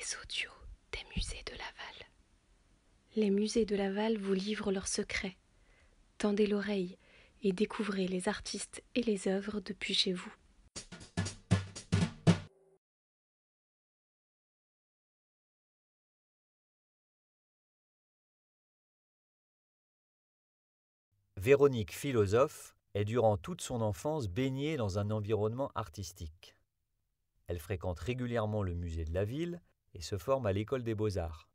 Les audios des musées de Laval. Les musées de Laval vous livrent leurs secrets. Tendez l'oreille et découvrez les artistes et les œuvres depuis chez vous. Véronique Philosophe est durant toute son enfance baignée dans un environnement artistique. Elle fréquente régulièrement le musée de la ville et se forme à l'école des beaux-arts.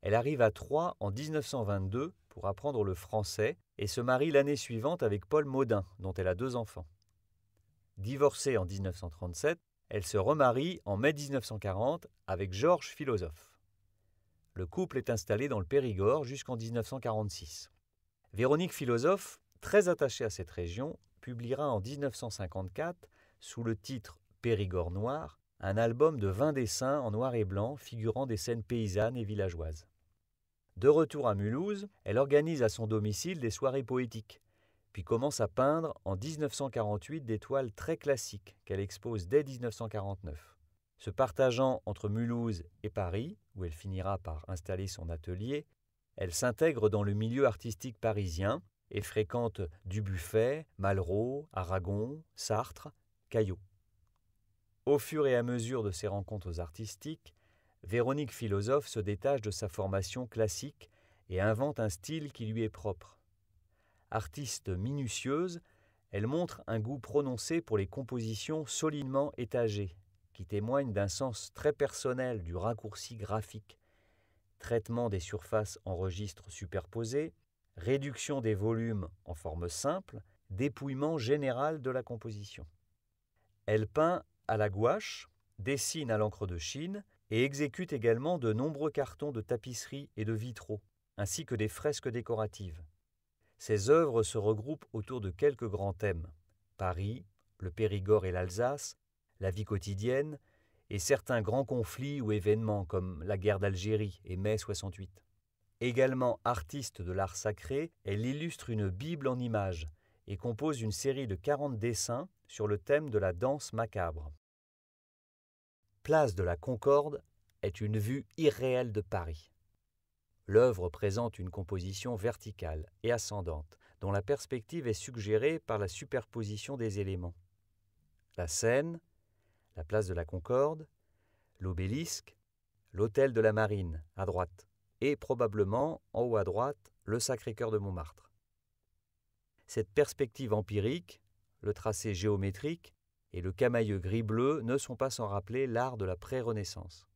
Elle arrive à Troyes en 1922 pour apprendre le français et se marie l'année suivante avec Paul Maudin, dont elle a 2 enfants. Divorcée en 1937, elle se remarie en mai 1940 avec Georges Philosophe. Le couple est installé dans le Périgord jusqu'en 1946. Véronique Philosophe, très attachée à cette région, publiera en 1954, sous le titre Périgord noir, un album de 20 dessins en noir et blanc figurant des scènes paysannes et villageoises. De retour à Mulhouse, elle organise à son domicile des soirées poétiques, puis commence à peindre en 1948 des toiles très classiques qu'elle expose dès 1949. Se partageant entre Mulhouse et Paris, où elle finira par installer son atelier, elle s'intègre dans le milieu artistique parisien et fréquente Dubuffet, Malraux, Aragon, Sartre, Caillot. Au fur et à mesure de ses rencontres artistiques, Véronique Philosophe se détache de sa formation classique et invente un style qui lui est propre. Artiste minutieuse, elle montre un goût prononcé pour les compositions solidement étagées, qui témoignent d'un sens très personnel du raccourci graphique, traitement des surfaces en registres superposés, réduction des volumes en forme simple, dépouillement général de la composition. Elle peint à la gouache, dessine à l'encre de Chine et exécute également de nombreux cartons de tapisserie et de vitraux, ainsi que des fresques décoratives. Ses œuvres se regroupent autour de quelques grands thèmes: Paris, le Périgord et l'Alsace, la vie quotidienne, et certains grands conflits ou événements comme la guerre d'Algérie et mai 68. Également artiste de l'art sacré, elle illustre une Bible en images et compose une série de 40 dessins sur le thème de la danse macabre. Place de la Concorde est une vue irréelle de Paris. L'œuvre présente une composition verticale et ascendante, dont la perspective est suggérée par la superposition des éléments. La Seine, la place de la Concorde, l'obélisque, l'hôtel de la Marine, à droite, et probablement, en haut à droite, le Sacré-Cœur de Montmartre. Cette perspective empirique, le tracé géométrique et le camailleux gris-bleu ne sont pas sans rappeler l'art de la pré-Renaissance.